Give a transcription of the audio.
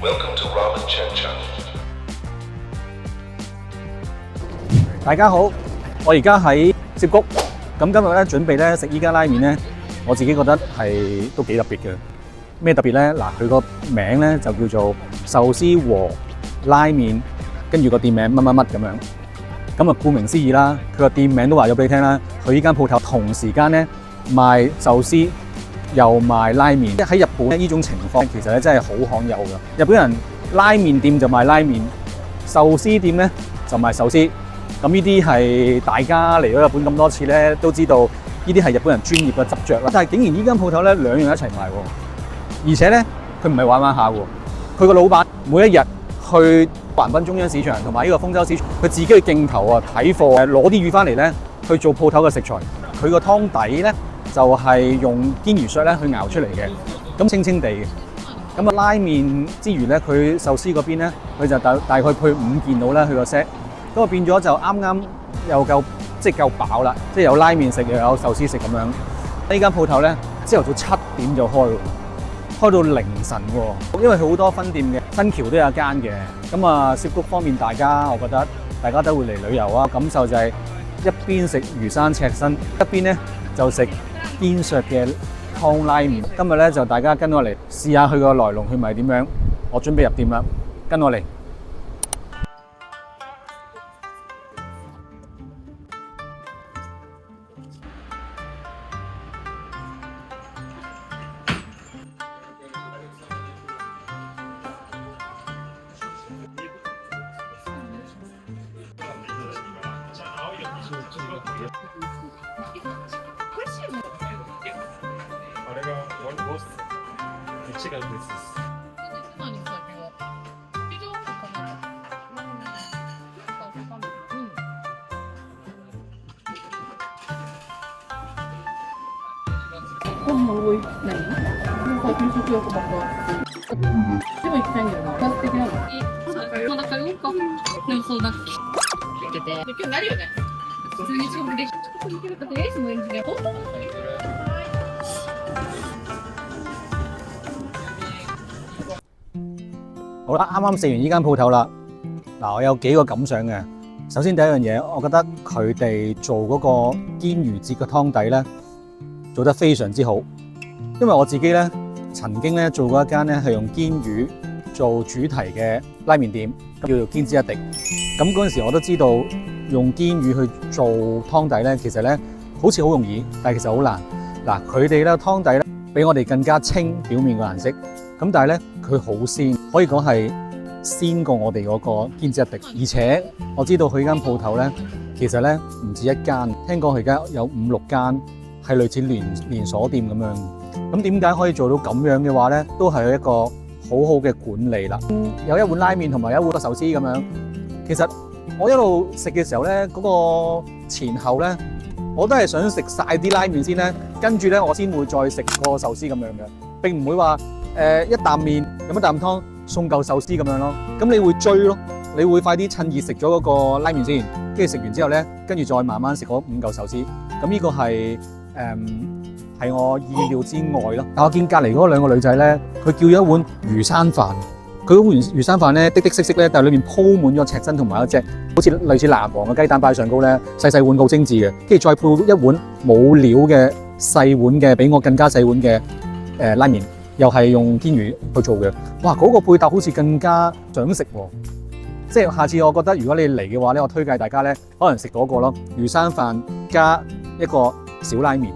Welcome to Ramen Chen Channel. 大家好，我而家喺涉谷，咁今日咧準備咧食依家拉麵咧，我自己覺得係都幾特別嘅。咩特別咧？嗱，佢個名咧就叫做壽司和拉麵，跟住個店名乜乜乜咁樣。咁啊，顧名思義啦，佢個店名都話咗俾你聽啦。佢依間鋪頭同時間咧賣壽司又賣拉麵。喺日本咧呢種情況其實咧真係好罕有㗎。日本人拉麵店就賣拉麵，壽司店咧就賣壽司。咁呢啲係大家嚟咗日本咁多次咧，都知道呢啲係日本人專業嘅執着啦。但係竟然呢間鋪頭咧兩樣一齊賣喎，而且咧佢唔係玩下喎，佢個老闆每一日去橫濱中央市場同埋呢個豐洲市場，佢自己嘅鏡頭啊睇貨，攞啲魚翻嚟咧去做鋪頭嘅食材。佢個湯底咧就係用堅魚削咧去熬出嚟嘅，咁清清地嘅。咁啊拉麵之餘咧，佢壽司嗰邊咧，佢就大概配5件到啦，佢個 set。咁啊變咗就啱啱又夠夠飽啦，即係有拉麵食又有壽司食咁樣。呢間鋪頭咧朝頭早7點就開到凌晨喎，因為佢好多分店嘅，新橋都有一間嘅。咁啊涉谷方面，我覺得大家都會嚟旅遊啊，感受就係一邊食魚生赤身，一邊咧就食堅削嘅湯拉麵。今日咧就大家跟我嚟試下佢個來龍去脈點樣。我準備入店啦，跟我嚟。會唔會明？個轉數佢有個目標，因為聽人話，得啲嘅。そうだからうんこ。でもそうだっけ。で興味あるよね。普通に自分でここに行けるとりあえずのエンジニア本当に。好啦，啱啱食完呢間鋪頭啦。嗱，我有幾個感想嘅。首先第一樣嘢，我覺得佢哋做嗰個堅魚節嘅湯底咧，做得非常之好。因為我自己咧曾經咧做過一間咧係用堅魚做主題嘅拉麵店，叫做堅之一滴。咁嗰陣時我都知道用堅魚去做湯底咧，其實咧好似好容易，但係其實好難。嗱，佢哋咧湯底咧比我哋更加清表面嘅顏色，咁但係咧佢好鮮，可以講係鮮過我哋嗰個堅之一滴。而且我知道佢間鋪頭咧，其實咧唔止一間，聽講佢而家有5、6間係類似連鎖店咁樣。咁點解可以做到咁樣嘅話咧？都係一個好好嘅管理啦。有一碗拉麵同埋一碗壽司咁樣。其實我一路食嘅時候咧，嗰個前後咧，我都係想食晒啲拉麵先咧，跟住咧我先會再食個壽司咁樣嘅，並唔會話一啖麵飲一啖湯送嚿壽司咁樣咯。咁你會追咯，你會快啲趁熱食咗嗰個拉麵先，跟住食完之後咧，跟住再慢慢食嗰5嚿壽司。咁呢個係我意料之外咯。但我見隔離嗰2個女仔咧，佢叫咗一碗魚生飯。佢嗰碗魚生飯咧，滴滴色色咧，但係裏面鋪滿咗赤身同埋一隻好似類似藍黃嘅雞蛋擺上高咧，細細碗好精緻嘅。跟住再配一碗冇料嘅細碗嘅，比我更加細碗嘅拉麵，又係用堅魚去做嘅。哇！嗰個配搭好似更加想食喎。即係下次我覺得如果你嚟嘅話咧，我推介大家咧，可能食嗰個咯，魚生飯加一個小拉麵。